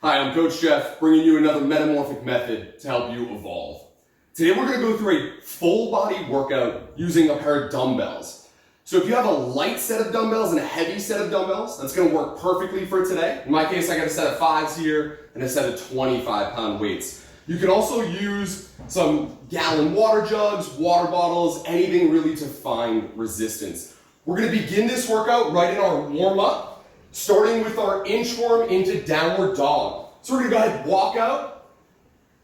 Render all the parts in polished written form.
Hi, I'm Coach Jeff, bringing you another Metamorphic method to help you evolve. Today we're going to go through a full body workout using a pair of dumbbells. So if you have a light set of dumbbells and a heavy set of dumbbells, that's going to work perfectly for today. In my case, I got a set of 5s here and a set of 25-pound weights. You can also use some gallon water jugs, water bottles, anything really to find resistance. We're going to begin this workout right in our warm-up, starting with our inchworm into downward dog. So we're going to go ahead and walk out,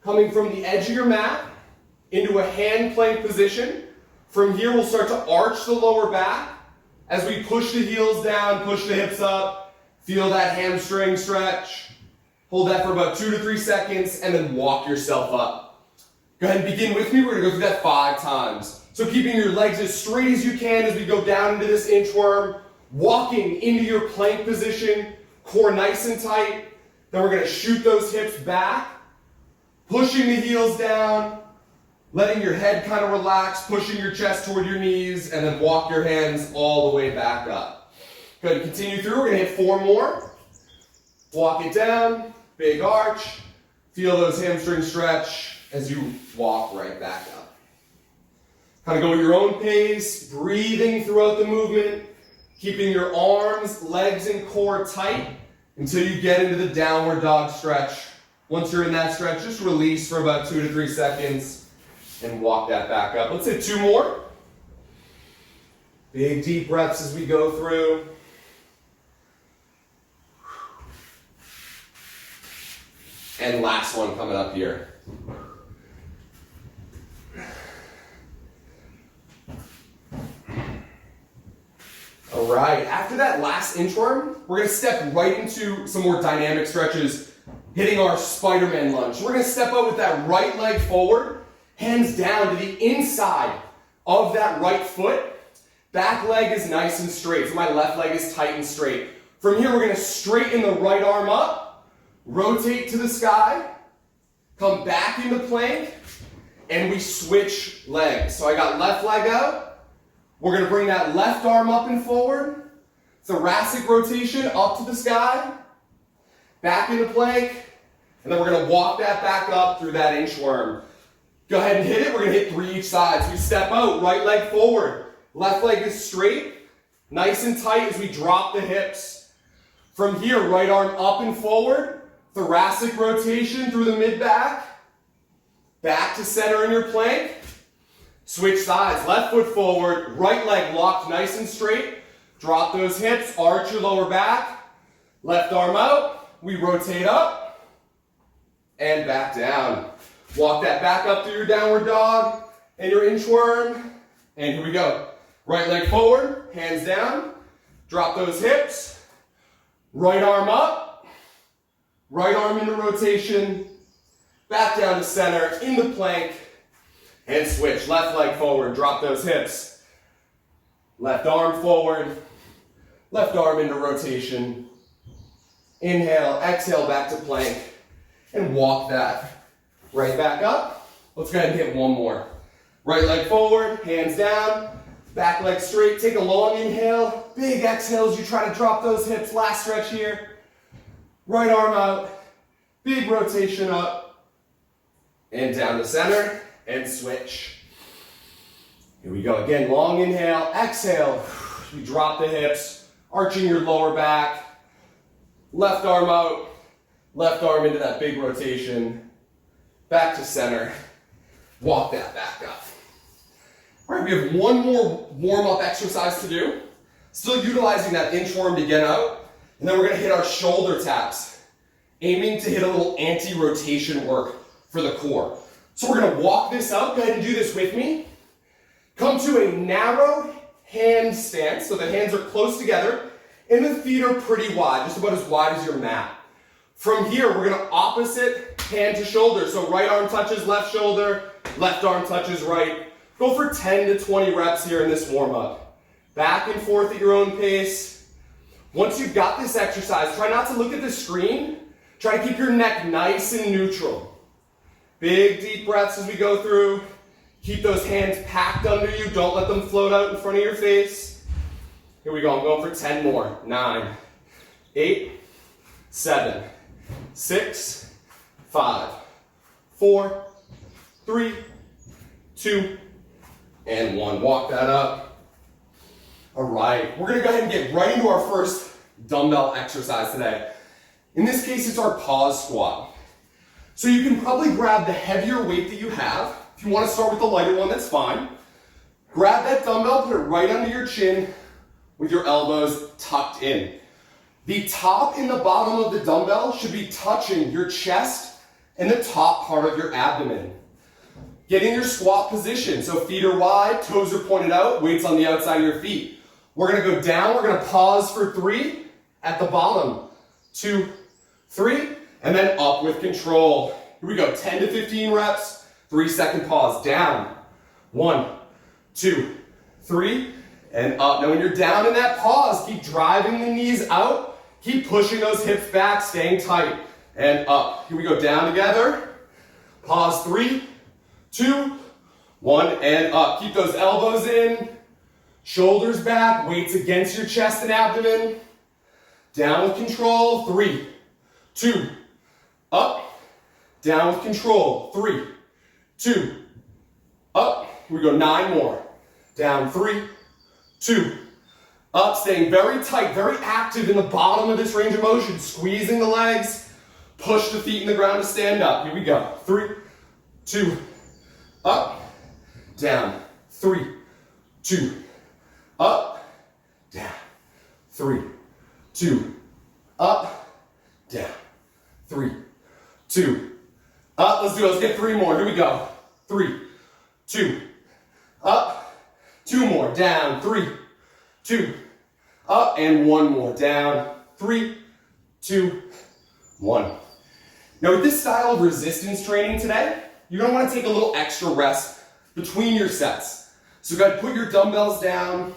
coming from the edge of your mat into a hand plank position. From here, we'll start to arch the lower back as we push the heels down, push the hips up, feel that hamstring stretch. Hold that for about 2 to 3 seconds and then walk yourself up. Go ahead and begin with me. We're going to go through that 5 times. So keeping your legs as straight as you can as we go down into this inchworm, walking into your plank position, core nice and tight. Then we're going to shoot those hips back, pushing the heels down, letting your head kind of relax, pushing your chest toward your knees, and then walk your hands all the way back up. Good, continue through. We're going to hit 4 more. Walk it down, big arch. Feel those hamstrings stretch as you walk right back up. Kind of go at your own pace, breathing throughout the movement, keeping your arms, legs, and core tight until you get into the downward dog stretch. Once you're in that stretch, just release for about 2 to 3 seconds and walk that back up. Let's hit 2 more. Big deep breaths as we go through. And last one coming up here. All right, after that last inchworm, we're going to step right into some more dynamic stretches, hitting our Spider-Man lunge. So we're going to step out with that right leg forward, hands down to the inside of that right foot. Back leg is nice and straight, so my left leg is tight and straight. From here, we're going to straighten the right arm up, rotate to the sky, come back into plank, and we switch legs. So I got left leg out. We're going to bring that left arm up and forward. Thoracic rotation up to the sky. Back into plank. And then we're going to walk that back up through that inchworm. Go ahead and hit it. We're going to hit 3 each side. So we step out, right leg forward. Left leg is straight. Nice and tight as we drop the hips. From here, right arm up and forward. Thoracic rotation through the mid-back. Back to center in your plank. Switch sides, left foot forward, right leg locked nice and straight. Drop those hips, arch your lower back. Left arm out, we rotate up and back down. Walk that back up through your downward dog and your inchworm. And here we go. Right leg forward, hands down. Drop those hips. Right arm up. Right arm into rotation. Back down to center, into plank. And switch, left leg forward, drop those hips. Left arm forward, left arm into rotation. Inhale, exhale back to plank, and walk that right back up. Let's go ahead and hit 1 more. Right leg forward, hands down, back leg straight. Take a long inhale, big exhale as you try to drop those hips. Last stretch here. Right arm out, big rotation up, and down to center. And switch. Here we go again, long inhale, exhale. You drop the hips, arching your lower back. Left arm out, left arm into that big rotation. Back to center. Walk that back up. All right, we have 1 more warm-up exercise to do. Still utilizing that inchworm to get out. And then we're going to hit our shoulder taps, aiming to hit a little anti-rotation work for the core. So we're going to walk this out. Go ahead and do this with me. Come to a narrow hand stance. So the hands are close together and the feet are pretty wide, just about as wide as your mat. From here, we're going to opposite hand to shoulder. So right arm touches left shoulder, left arm touches right. Go for 10 to 20 reps here in this warm-up. Back and forth at your own pace. Once you've got this exercise, try not to look at the screen. Try to keep your neck nice and neutral. Big deep breaths as we go through. Keep those hands packed under you. Don't let them float out in front of your face. Here we go. I'm going for 10 more. 9, 8, 7, 6, 5, 4, 3, 2, and 1. Walk that up. All right, we're gonna go ahead and get right into our first dumbbell exercise today. In this case, it's our pause squat. So you can probably grab the heavier weight that you have. If you want to start with the lighter one, that's fine. Grab that dumbbell, put it right under your chin with your elbows tucked in. The top and the bottom of the dumbbell should be touching your chest and the top part of your abdomen. Get in your squat position. So feet are wide, toes are pointed out, weights on the outside of your feet. We're gonna go down, we're gonna pause for 3 at the bottom. 2, 3, and then up with control. Here we go, 10 to 15 reps, 3-second pause, down. 1, 2, 3, and up. Now when you're down in that pause, keep driving the knees out, keep pushing those hips back, staying tight, and up. Here we go, down together. Pause, 3, 2, 1, and up. Keep those elbows in, shoulders back, weights against your chest and abdomen. Down with control, 3, 2, up, down with control, 3, 2, up. Here we go, 9 more. Down, 3, 2, up, staying very tight, very active in the bottom of this range of motion, squeezing the legs, push the feet in the ground to stand up. Here we go, 3, 2, up, down, 3, 2, up, down, 3, 2, up, down, 3, 2, up. Let's do it, let's get 3 more. Here we go, 3, 2, up, 2 more, down, 3, 2, up, and 1 more, down, 3, 2, 1. Now with this style of resistance training today, you're gonna wanna take a little extra rest between your sets. So go ahead, put your dumbbells down,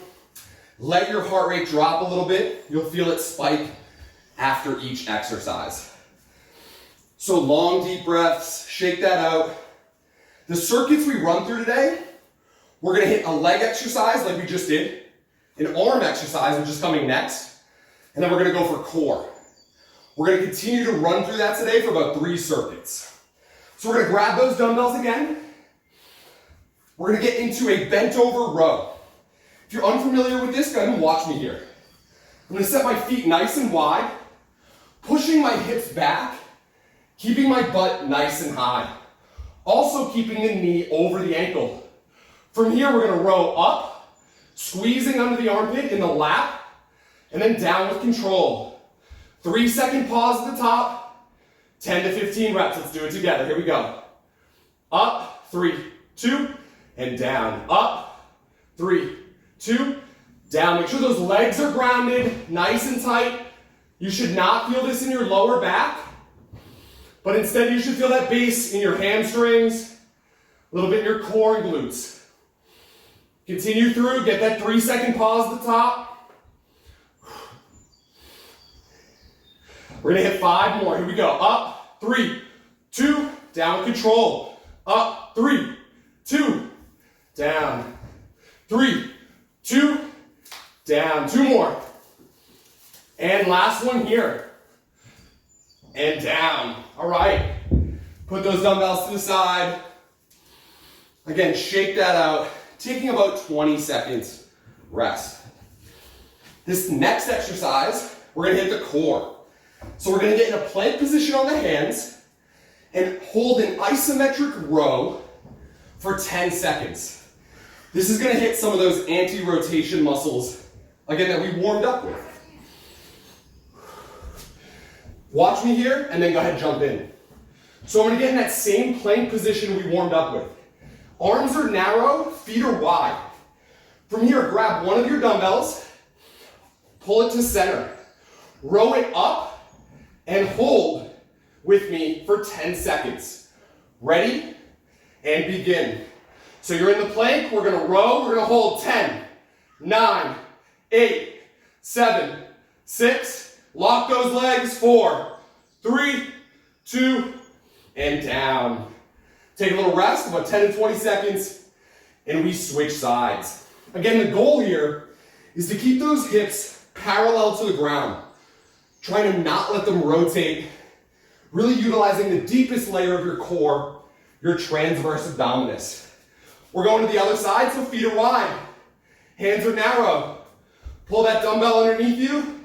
let your heart rate drop a little bit. You'll feel it spike after each exercise. So long, deep breaths, shake that out. The circuits we run through today, we're gonna hit a leg exercise like we just did, an arm exercise, which is coming next, and then we're gonna go for core. We're gonna continue to run through that today for about 3 circuits. So we're gonna grab those dumbbells again. We're gonna get into a bent over row. If you're unfamiliar with this, go ahead and watch me here. I'm gonna set my feet nice and wide, pushing my hips back, keeping my butt nice and high. Also keeping the knee over the ankle. From here, we're gonna row up, squeezing under the armpit in the lap, and then down with control. 3-second pause at the top, 10 to 15 reps. Let's do it together. Here we go. Up, 3, 2, and down. Up, 3, 2, down. Make sure those legs are grounded, nice and tight. You should not feel this in your lower back, but instead you should feel that base in your hamstrings, a little bit in your core and glutes. Continue through, get that 3-second pause at the top. We're gonna hit 5 more, here we go. Up, 3, 2, down with control. Up, 3, 2, down. 3, 2, down. 2 more. And last one here. And down. All right. Put those dumbbells to the side. Again, shake that out. Taking about 20 seconds rest. This next exercise, we're gonna hit the core. So we're gonna get in a plank position on the hands and hold an isometric row for 10 seconds. This is gonna hit some of those anti-rotation muscles, again, that we warmed up with. Watch me here, and then go ahead and jump in. So I'm gonna get in that same plank position we warmed up with. Arms are narrow, feet are wide. From here, grab one of your dumbbells, pull it to center. Row it up and hold with me for 10 seconds. Ready? And begin. So you're in the plank, we're gonna row, we're gonna hold 10, 9, 8, 7, 6, lock those legs, 4, 3, 2, and down. Take a little rest, about 10 to 20 seconds, and we switch sides. Again, the goal here is to keep those hips parallel to the ground. Trying to not let them rotate Really utilizing the deepest layer of your core, your transverse abdominis. We're going to the other side, so feet are wide. Hands are narrow. Pull that dumbbell underneath you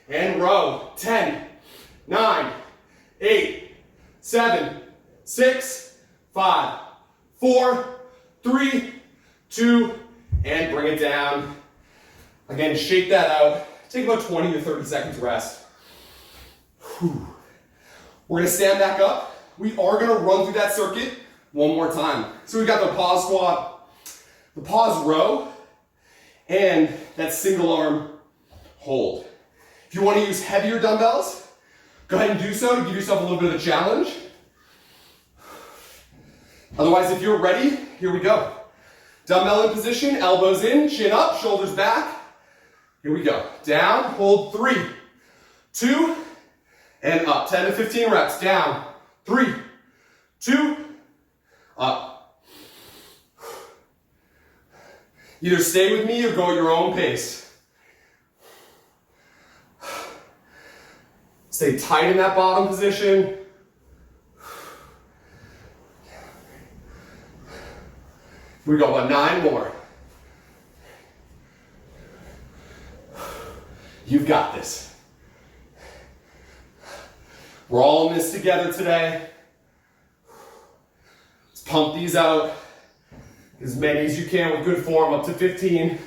and row. 10, 9, 8, 7, 6, 5, 4, 3, 2, and bring it down. Again, shake that out. Take about 20 to 30 seconds rest. Whew. We're gonna stand back up. We are gonna run through that circuit one more time. So we've got the pause squat, the pause row, and that single arm hold. If you want to use heavier dumbbells, go ahead and do so to give yourself a little bit of a challenge. Otherwise, if you're ready, here we go. Dumbbell in position, elbows in, chin up, shoulders back. Here we go. Down, hold 3, 2, and up. 10 to 15 reps. Down, 3, 2, up. Either stay with me or go at your own pace. Stay tight in that bottom position. Here we go, about 9 more. You've got this. We're all in this together today. Let's pump these out. As many as you can with good form, up to 15.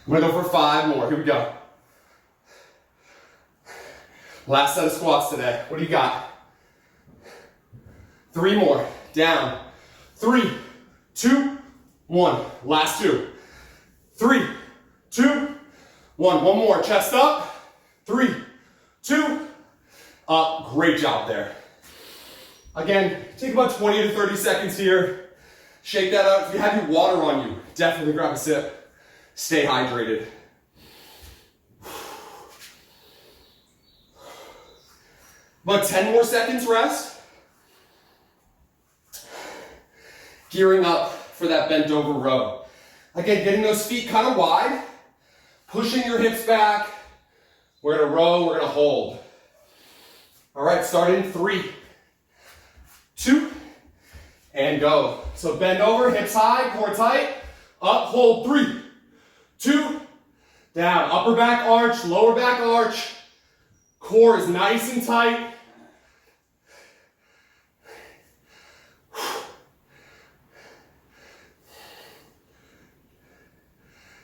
I'm gonna go for 5 more. Here we go. Last set of squats today. What do you got? 3 more. Down. 3, 2, 1. Last 2. 3, 2, 1. One more. Chest up. 3, 2, up. Great job there. Again, take about 20 to 30 seconds here. Shake that out. If you have your water on you, definitely grab a sip. Stay hydrated. About 10 more seconds rest. Gearing up for that bent over row. Again, getting those feet kind of wide, pushing your hips back. We're gonna row, we're gonna hold. All right, start in 3, 2, and go. So bend over, hips high, core tight, up, hold, 3, 2, down. Upper back arch, lower back arch. Core is nice and tight.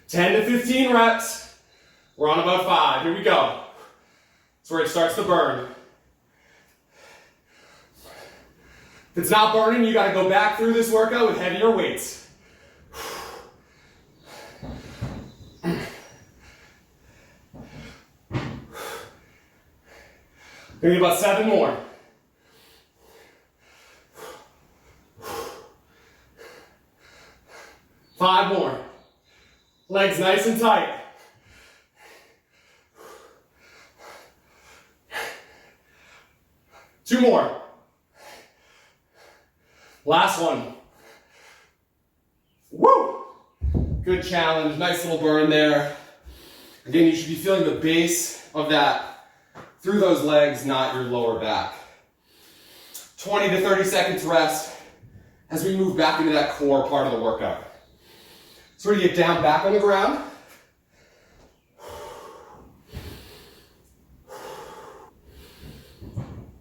Ten to 15 reps. We're on about 5. Here we go. That's where it starts to burn. If it's not burning, you gotta go back through this workout with heavier weights. Maybe about 7 more. Five more. Legs nice and tight. Two more. Last one. Woo! Good challenge. Nice little burn there. Again, you should be feeling the base of that through those legs, not your lower back. 20 to 30 seconds rest as we move back into that core part of the workout. So we're gonna get down back on the ground.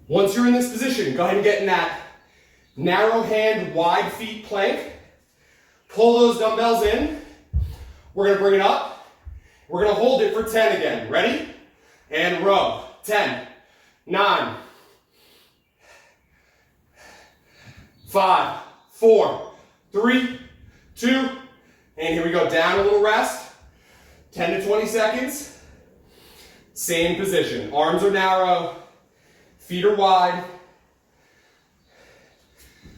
Once you're in this position, go ahead and get in that narrow hand, wide feet plank. Pull those dumbbells in. We're gonna bring it up. We're gonna hold it for 10 again. Ready? And row. 10, 9, 5, 4, 3, 2, and here we go. Down a little rest. 10 to 20 seconds. Same position. Arms are narrow. Feet are wide.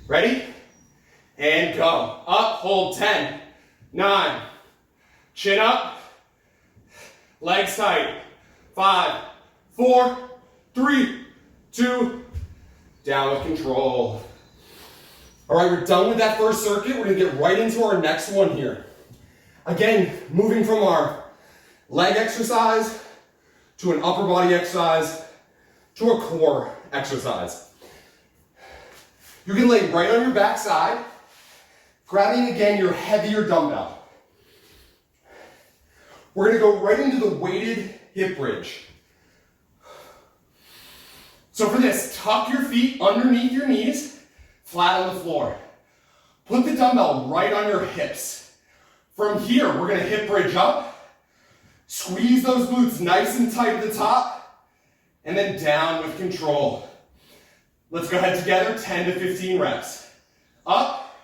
Ready? And go. Up, hold 10, 9, chin up, legs tight. 5, 4, 3, 2, down with control. All right, we're done with that first circuit. We're gonna get right into our next one here. Again, moving from our leg exercise to an upper body exercise to a core exercise. You can lay right on your back side, grabbing again your heavier dumbbell. We're going to go right into the weighted hip bridge. So for this, tuck your feet underneath your knees, flat on the floor. Put the dumbbell right on your hips. From here, we're going to hip bridge up, squeeze those glutes nice and tight at the top, and then down with control. Let's go ahead together, 10 to 15 reps. Up,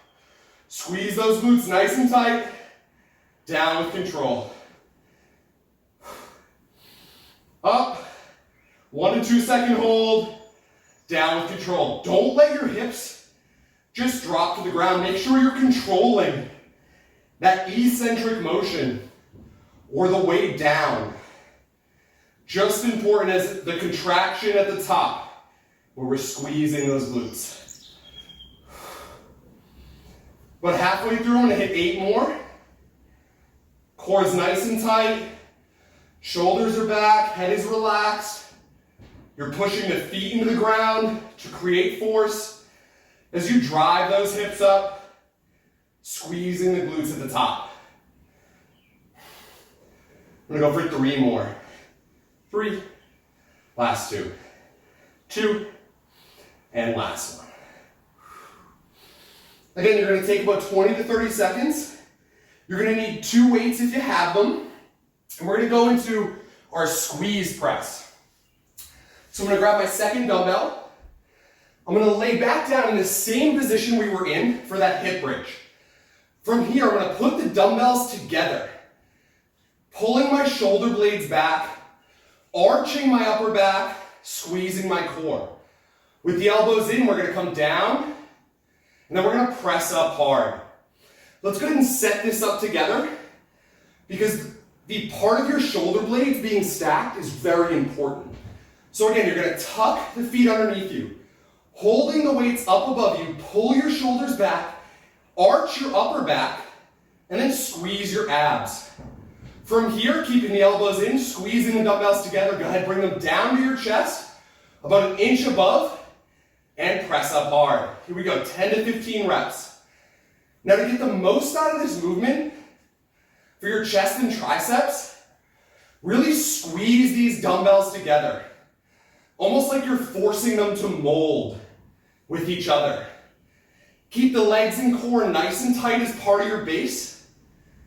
squeeze those glutes nice and tight, down with control. Up, 1 to 2 second hold, down with control. Don't let your hips just drop to the ground. Make sure you're controlling that eccentric motion or the weight down. Just important as the contraction at the top where we're squeezing those glutes. But halfway through, I'm gonna hit 8 more. Core is nice and tight. Shoulders are back, head is relaxed. You're pushing the feet into the ground to create force. As you drive those hips up, squeezing the glutes at the top. I'm gonna go for 3 more. 3, last 2, 2, and last one. Again, you're gonna take about 20 to 30 seconds. You're gonna need 2 weights if you have them. And we're gonna go into our squeeze press. So I'm gonna grab my second dumbbell. I'm gonna lay back down in the same position we were in for that hip bridge. From here, I'm gonna put the dumbbells together, pulling my shoulder blades back, arching my upper back, squeezing my core. With the elbows in, we're gonna come down, and then we're gonna press up hard. Let's go ahead and set this up together, because the part of your shoulder blades being stacked is very important. So again, you're gonna tuck the feet underneath you, holding the weights up above you, pull your shoulders back, arch your upper back, and then squeeze your abs. From here, keeping the elbows in, squeezing the dumbbells together, go ahead, bring them down to your chest, about 1 inch above, and press up hard. Here we go, 10 to 15 reps. Now to get the most out of this movement, for your chest and triceps, really squeeze these dumbbells together. Almost like you're forcing them to mold with each other. Keep the legs and core nice and tight as part of your base.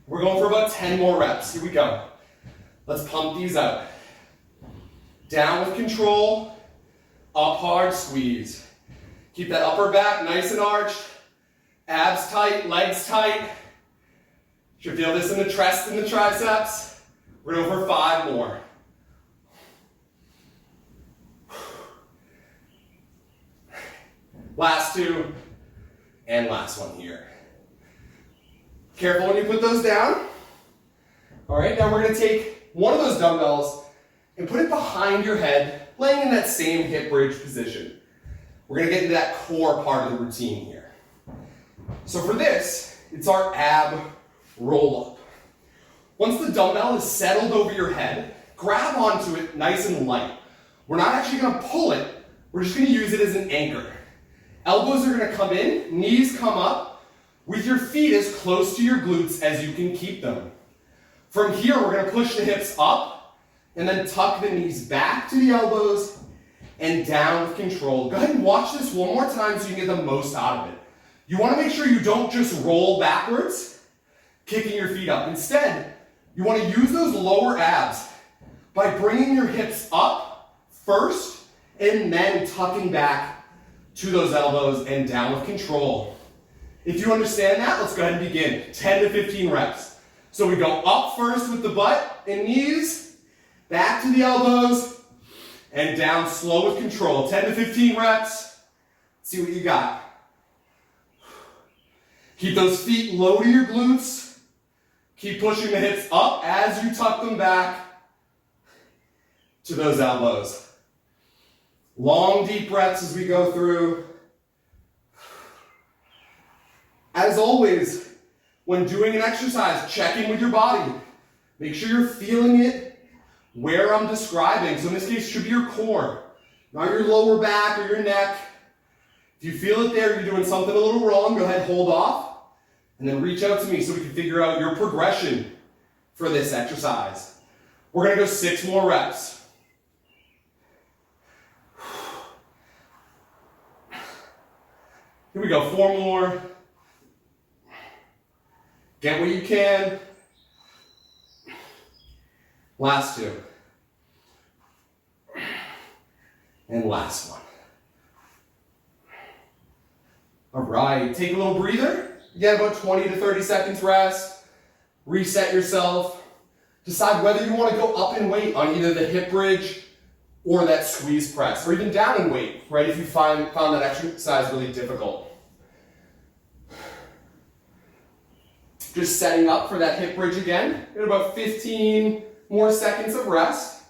We're going for about 10 more reps. Here we go. Let's pump these out. Down with control, up hard, squeeze. Keep that upper back nice and arched, abs tight, legs tight. Should feel this in the chest and the triceps. We're going for 5 more. Last 2, and last one here. Careful when you put those down. All right, now we're going to take one of those dumbbells and put it behind your head, laying in that same hip bridge position. We're going to get into that core part of the routine here. So for this, it's our ab roll up. Once the dumbbell is settled over your head, grab onto it nice and light. We're not actually going to pull it, we're just going to use it as an anchor. Elbows are going to come in, knees come up, with your feet as close to your glutes as you can keep them. From here, we're going to push the hips up, and then tuck the knees back to the elbows, and down with control. Go ahead and watch this one more time so you can get the most out of it. You want to make sure you don't just roll backwards, kicking your feet up. Instead, you want to use those lower abs by bringing your hips up first, and then tucking back to those elbows and down with control. If you understand that, let's go ahead and begin. 10 to 15 reps. So we go up first with the butt and knees, back to the elbows, and down slow with control. 10 to 15 reps. See what you got. Keep those feet low to your glutes. Keep pushing the hips up as you tuck them back to those elbows. Long, deep breaths as we go through. As always, when doing an exercise, check in with your body. Make sure you're feeling it where I'm describing. So in this case, it should be your core, not your lower back or your neck. If you feel it there, you're doing something a little wrong, go ahead, hold off, and then reach out to me so we can figure out your progression for this exercise. We're gonna go 6 more reps. Here we go, 4 more. Get what you can. Last 2. And last one. All right, take a little breather. Again, about 20 to 30 seconds rest. Reset yourself. Decide whether you want to go up in weight on either the hip bridge or that squeeze press, or even down in weight, right, if you found that exercise really difficult. Just setting up for that hip bridge again. In about 15 more seconds of rest.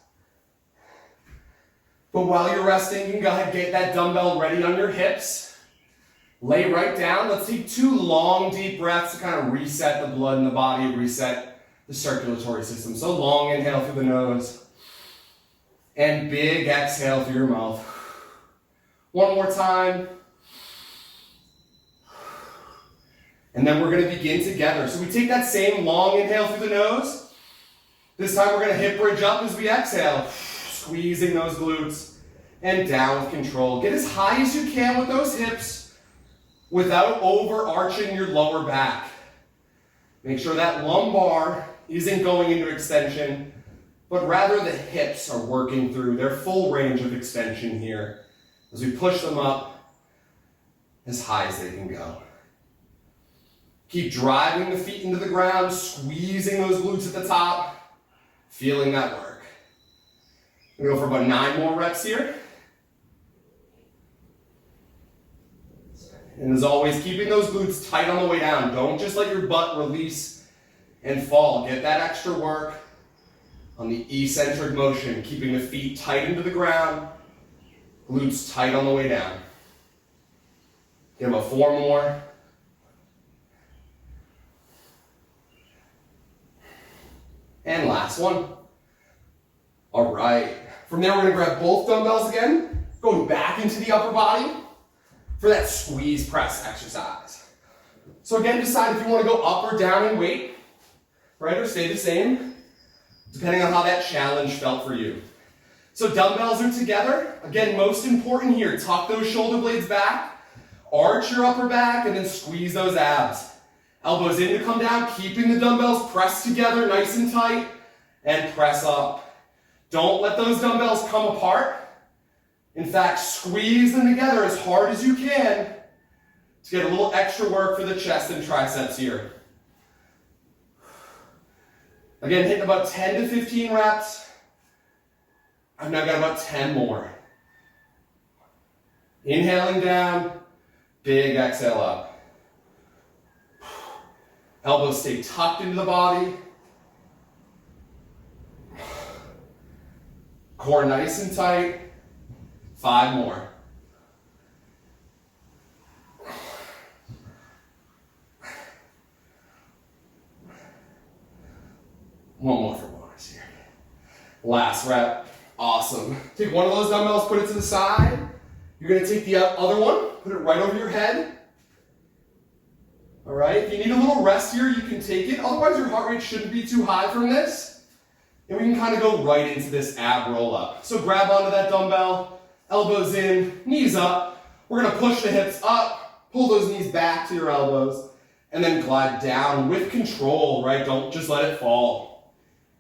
But while you're resting, you can go ahead and get that dumbbell ready on your hips. Lay right down. Let's take 2 long, deep breaths to kind of reset the blood in the body, reset the circulatory system. So long inhale through the nose. And big exhale through your mouth. One more time. And then we're going to begin together. So we take that same long inhale through the nose. This time we're going to hip bridge up as we exhale. Squeezing those glutes. And down with control. Get as high as you can with those hips without overarching your lower back. Make sure that lumbar isn't going into extension, but rather the hips are working through their full range of extension here as we push them up as high as they can go. Keep driving the feet into the ground, squeezing those glutes at the top, feeling that work. We're going to go for about 9 more reps here. And as always, keeping those glutes tight on the way down. Don't just let your butt release and fall. Get that extra work on the eccentric motion, keeping the feet tight into the ground, glutes tight on the way down. Get about 4 more. And last one. All right. From there, we're going to grab both dumbbells again, going back into the upper body for that squeeze press exercise. So again, decide if you want to go up or down in weight, right, or stay the same, depending on how that challenge felt for you. So dumbbells are together. Again, most important here, tuck those shoulder blades back, arch your upper back, and then squeeze those abs. Elbows in to come down, keeping the dumbbells pressed together nice and tight, and press up. Don't let those dumbbells come apart. In fact, squeeze them together as hard as you can to get a little extra work for the chest and triceps here. Again, hitting about 10 to 15 reps. I've now got about 10 more. Inhaling down, big exhale up. Elbows stay tucked into the body. Core nice and tight. 5 more. One more for bonus here. Last rep. Awesome. Take one of those dumbbells, put it to the side. You're going to take the other one, put it right over your head. All right, if you need a little rest here, you can take it. Otherwise, your heart rate shouldn't be too high from this. And we can kind of go right into this ab roll up. So grab onto that dumbbell, elbows in, knees up. We're going to push the hips up, pull those knees back to your elbows, and then glide down with control, right? Don't just let it fall.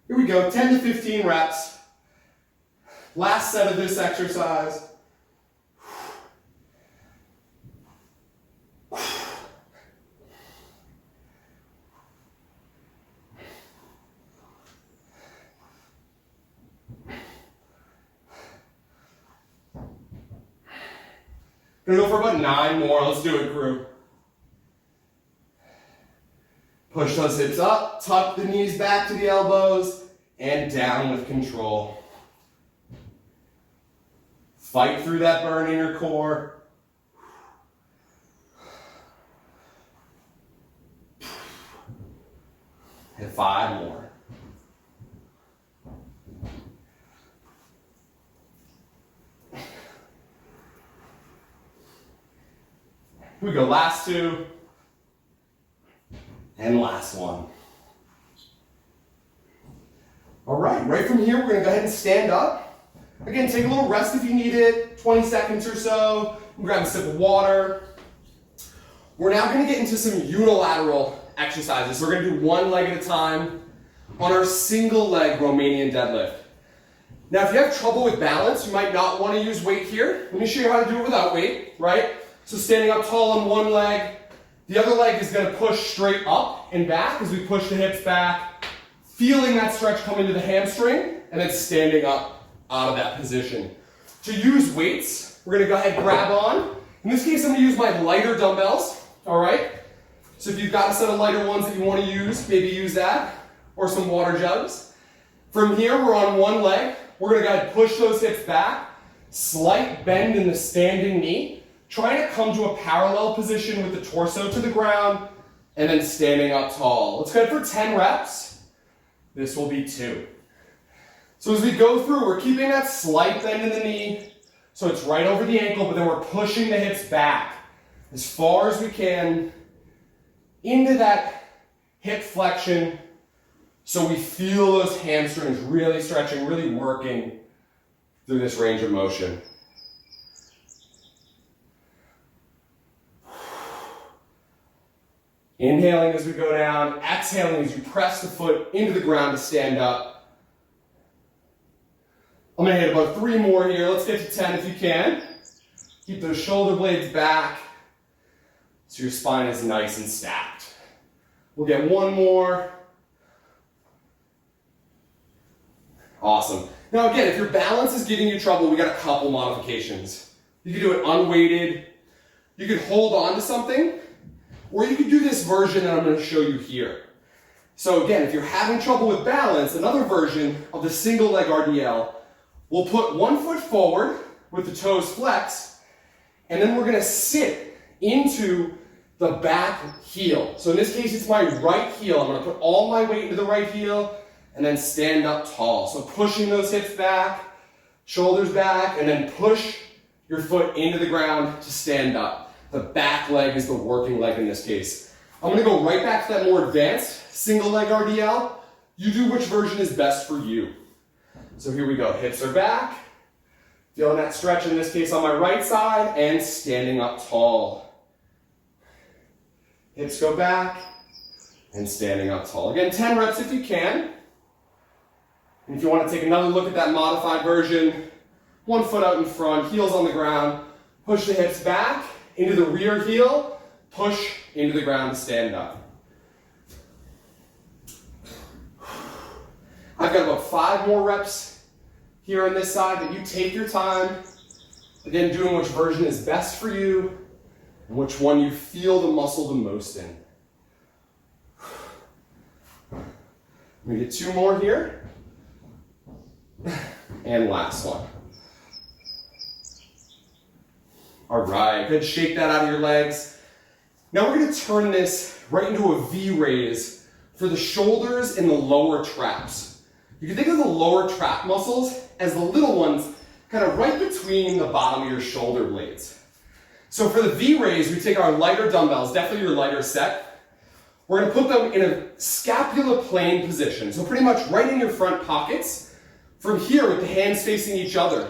Here we go, 10 to 15 reps. Last set of this exercise. Gonna go for about 9 more. Let's do it, crew. Push those hips up, tuck the knees back to the elbows, and down with control. Fight through that burn in your core. And 5 more. Here we go, last 2. And last one. All right from here, we're gonna go ahead and stand up. Again, take a little rest if you need it, 20 seconds or so. Grab a sip of water. We're now gonna get into some unilateral exercises. So we're gonna do one leg at a time on our single leg Romanian deadlift. Now, if you have trouble with balance, you might not wanna use weight here. Let me show you how to do it without weight, right? So standing up tall on one leg, the other leg is gonna push straight up and back as we push the hips back, feeling that stretch come into the hamstring, and then standing up out of that position. To use weights, we're gonna go ahead and grab on. In this case, I'm gonna use my lighter dumbbells, all right? So if you've got a set of lighter ones that you wanna use, maybe use that, or some water jugs. From here, we're on one leg. We're gonna go ahead and push those hips back, slight bend in the standing knee, trying to come to a parallel position with the torso to the ground, and then standing up tall. Let's go for 10 reps. This will be 2. So as we go through, we're keeping that slight bend in the knee, so it's right over the ankle, but then we're pushing the hips back as far as we can into that hip flexion, so we feel those hamstrings really stretching, really working through this range of motion. Inhaling as we go down, exhaling as you press the foot into the ground to stand up. I'm gonna hit about 3 more here. Let's get to 10 if you can. Keep those shoulder blades back so your spine is nice and stacked. We'll get 1 more. Awesome. Now again, if your balance is giving you trouble, we got a couple modifications. You can do it unweighted. You can hold on to something, or you could do this version that I'm going to show you here. So again, if you're having trouble with balance, another version of the single leg RDL, we'll put 1 foot forward with the toes flexed, and then we're going to sit into the back heel. So in this case, it's my right heel. I'm going to put all my weight into the right heel and then stand up tall. So pushing those hips back, shoulders back, and then push your foot into the ground to stand up. The back leg is the working leg in this case. I'm gonna go right back to that more advanced single leg RDL. You do which version is best for you. So here we go, hips are back. Feeling that stretch in this case on my right side and standing up tall. Hips go back and standing up tall. Again, 10 reps if you can. And if you want to take another look at that modified version, 1 foot out in front, heels on the ground, push the hips back into the rear heel, push into the ground to stand up. I've got about 5 more reps here on this side, but you take your time. Again, doing which version is best for you and which one you feel the muscle the most in. I'm gonna get 2 more here. And last one. All right, good, shake that out of your legs. Now we're gonna turn this right into a V raise for the shoulders and the lower traps. You can think of the lower trap muscles as the little ones kind of right between the bottom of your shoulder blades. So for the V raise, we take our lighter dumbbells, definitely your lighter set. We're gonna put them in a scapula plane position. So pretty much right in your front pockets. From here, with the hands facing each other,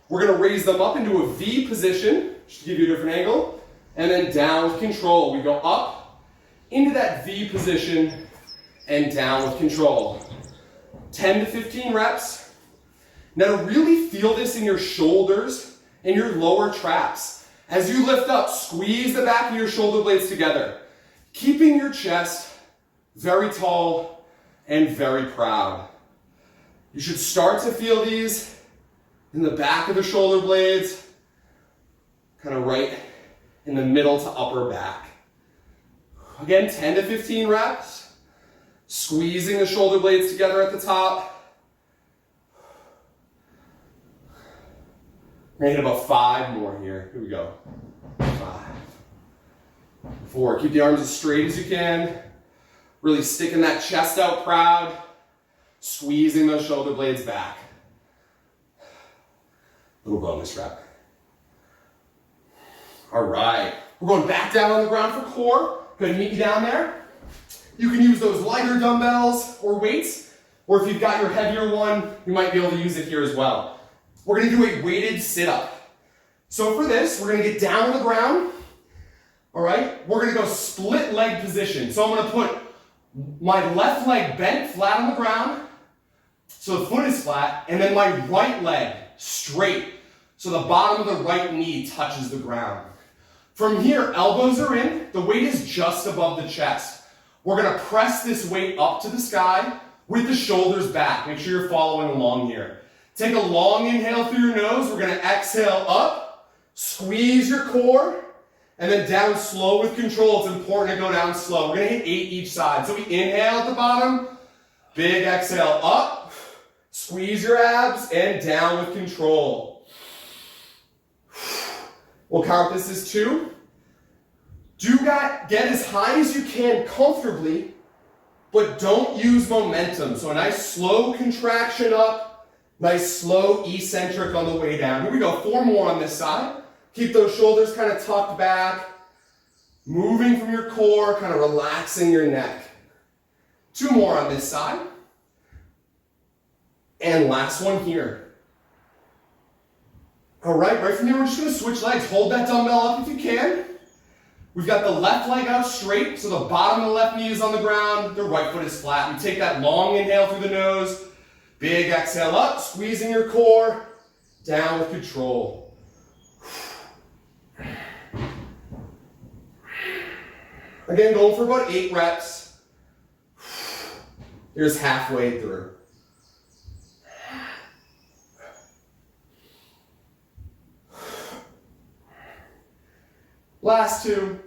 we're gonna raise them up into a V position, just to give you a different angle, and then down with control. We go up into that V position and down with control. 10 to 15 reps. Now to really feel this in your shoulders and your lower traps, as you lift up, squeeze the back of your shoulder blades together, keeping your chest very tall and very proud. You should start to feel these in the back of the shoulder blades, kind of right in the middle to upper back. Again, 10 to 15 reps, squeezing the shoulder blades together at the top. We're gonna hit about 5 more here. Here we go. 5, 4, keep the arms as straight as you can. Really sticking that chest out proud, squeezing those shoulder blades back. Little bonus rep. All right, we're going back down on the ground for core. Good to meet you down there. You can use those lighter dumbbells or weights, or if you've got your heavier one, you might be able to use it here as well. We're gonna do a weighted sit-up. So for this, we're gonna get down on the ground. All right, we're gonna go split leg position. So I'm gonna put my left leg bent flat on the ground, so the foot is flat, and then my right leg straight, so the bottom of the right knee touches the ground. From here, elbows are in, the weight is just above the chest. We're gonna press this weight up to the sky with the shoulders back. Make sure you're following along here. Take a long inhale through your nose. We're gonna exhale up, squeeze your core, and then down slow with control. It's important to go down slow. We're gonna hit 8 each side. So we inhale at the bottom, big exhale up, squeeze your abs, and down with control. We'll count this as 2. Do not get as high as you can comfortably, but don't use momentum. So a nice slow contraction up, nice slow eccentric on the way down. Here we go, 4 more on this side. Keep those shoulders kind of tucked back, moving from your core, kind of relaxing your neck. 2 more on this side. And last one here. All right from there, we're just gonna switch legs. Hold that dumbbell up if you can. We've got the left leg out straight, so the bottom of the left knee is on the ground, the right foot is flat. We take that long inhale through the nose, big exhale up, squeezing your core, down with control. Again, going for about 8 reps. Here's halfway through. Last 2.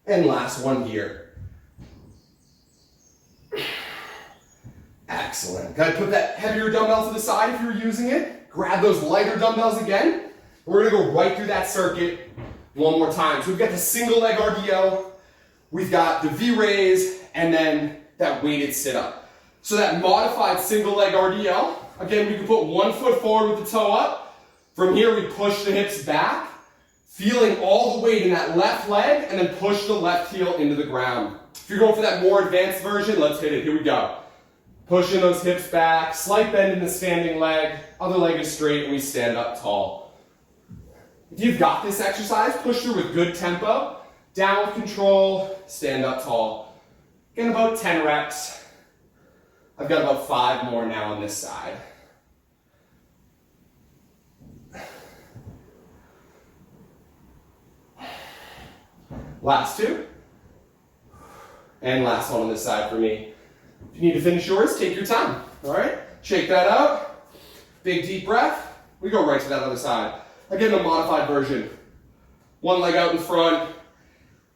And last one here. Excellent. Gotta put that heavier dumbbell to the side if you're using it. Grab those lighter dumbbells again. We're gonna go right through that circuit one more time. So we've got the single leg RDL, we've got the V raise, and then that weighted sit up. So that modified single leg RDL, again, we can put one foot forward with the toe up. From here, we push the hips back, feeling all the weight in that left leg, and then push the left heel into the ground. If you're going for that more advanced version, let's hit it. Here we go. Pushing those hips back, slight bend in the standing leg, other leg is straight, and we stand up tall. If you've got this exercise, push through with good tempo, down with control, stand up tall. Again, about 10 reps. I've got about 5 more now on this side. Last 2. And last one on this side for me. If you need to finish yours, take your time. All right? Shake that out. Big deep breath. We go right to that other side. Again, the modified version. One leg out in front.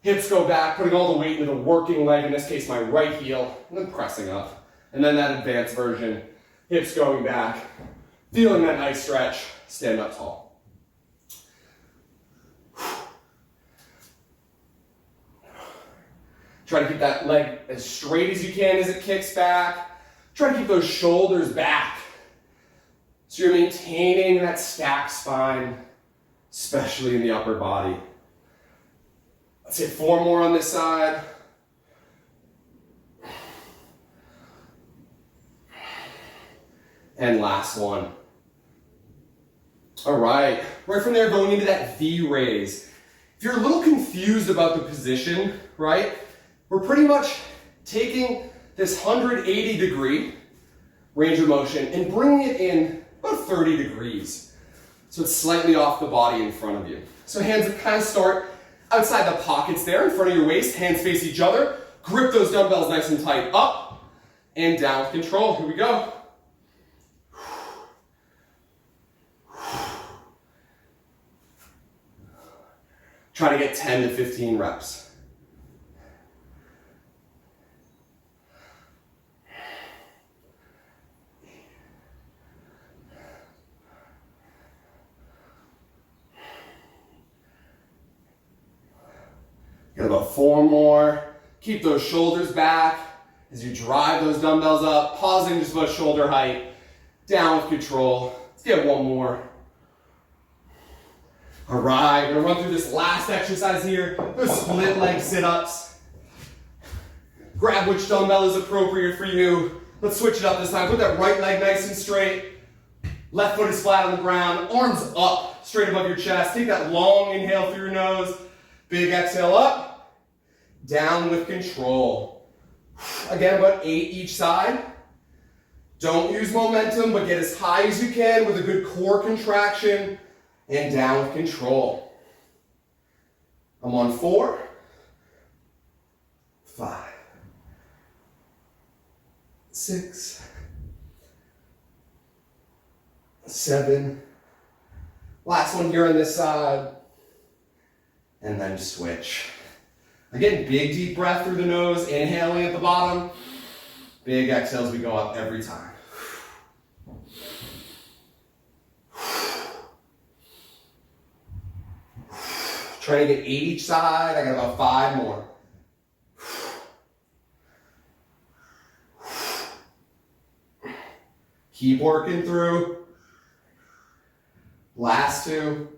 Hips go back, putting all the weight into the working leg, in this case my right heel, and then pressing up. And then that advanced version. Hips going back. Feeling that nice stretch. Stand up tall. Try to keep that leg as straight as you can as it kicks back. Try to keep those shoulders back. So you're maintaining that stacked spine, especially in the upper body. Let's hit 4 more on this side. And last one. All right, right from there, going into that V raise. If you're a little confused about the position, right? We're pretty much taking this 180 degree range of motion and bringing it in about 30 degrees. So it's slightly off the body in front of you. So hands kind of start outside the pockets there in front of your waist, hands face each other. Grip those dumbbells nice and tight, up and down with control. Here we go. Try to get 10 to 15 reps. Got about 4 more. Keep those shoulders back as you drive those dumbbells up, pausing just about shoulder height, down with control. Let's get one more. All right, we're gonna run through this last exercise here, the split leg sit-ups. Grab which dumbbell is appropriate for you. Let's switch it up this time. Put that right leg nice and straight. Left foot is flat on the ground, arms up, straight above your chest. Take that long inhale through your nose. Big exhale up, down with control. Again, about 8 each side. Don't use momentum, but get as high as you can with a good core contraction and down with control. I'm on 4, 5, 6, 7. Last one here on this side. And then switch. Again, big deep breath through the nose, inhaling at the bottom. Big exhales, we go up every time. Trying to get 8 each side. I got about 5 more. Keep working through. Last 2.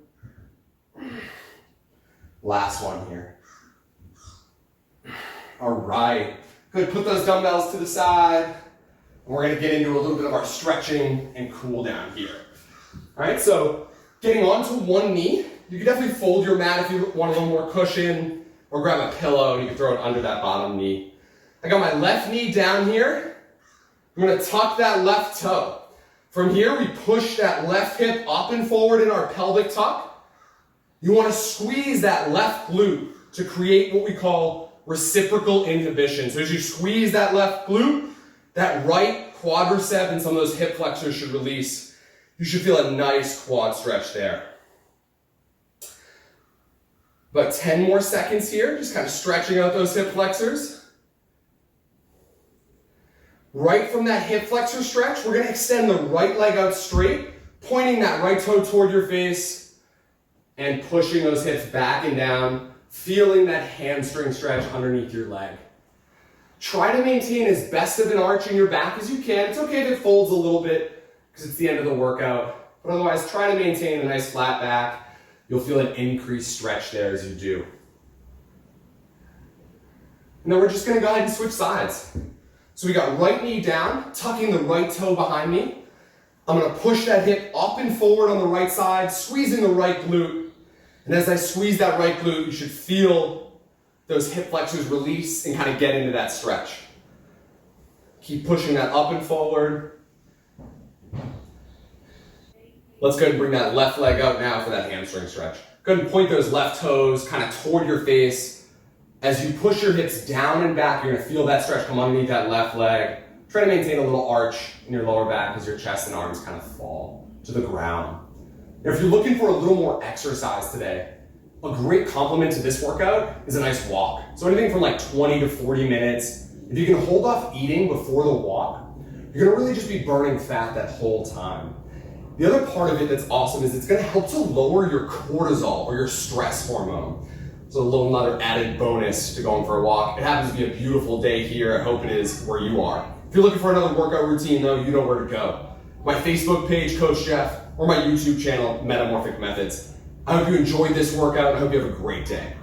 Last one here. All right. Good. Put those dumbbells to the side. And we're going to get into a little bit of our stretching and cool down here. All right. So getting onto one knee. You can definitely fold your mat if you want a little more cushion, or grab a pillow and you can throw it under that bottom knee. I got my left knee down here. I'm going to tuck that left toe. From here, we push that left hip up and forward in our pelvic tuck. You want to squeeze that left glute to create what we call reciprocal inhibition. So as you squeeze that left glute, that right quadricep and some of those hip flexors should release. You should feel a nice quad stretch there. About 10 more seconds here, just kind of stretching out those hip flexors. Right from that hip flexor stretch, we're going to extend the right leg out straight, pointing that right toe toward your face and pushing those hips back and down, feeling that hamstring stretch underneath your leg. Try to maintain as best of an arch in your back as you can. It's okay if it folds a little bit because it's the end of the workout, but otherwise try to maintain a nice flat back. You'll feel an increased stretch there as you do. And then we're just going to go ahead and switch sides. So we got right knee down, tucking the right toe behind me. I'm going to push that hip up and forward on the right side, squeezing the right glute. And as I squeeze that right glute, you should feel those hip flexors release and kind of get into that stretch. Keep pushing that up and forward. Let's go ahead and bring that left leg out now for that hamstring stretch. Go ahead and point those left toes kind of toward your face. As you push your hips down and back, you're going to feel that stretch come underneath that left leg. Try to maintain a little arch in your lower back as your chest and arms kind of fall to the ground. Now, if you're looking for a little more exercise today, a great complement to this workout is a nice walk. So anything from like 20 to 40 minutes. If you can hold off eating before the walk, you're going to really just be burning fat that whole time. The other part of it that's awesome is it's going to help to lower your cortisol or your stress hormone. So a little another added bonus to going for a walk. It happens to be a beautiful day here. I hope it is where you are. If you're looking for another workout routine though, you know where to go. My Facebook page, Coach Jeff, or my YouTube channel, Metamorphic Methods. I hope you enjoyed this workout and I hope you have a great day.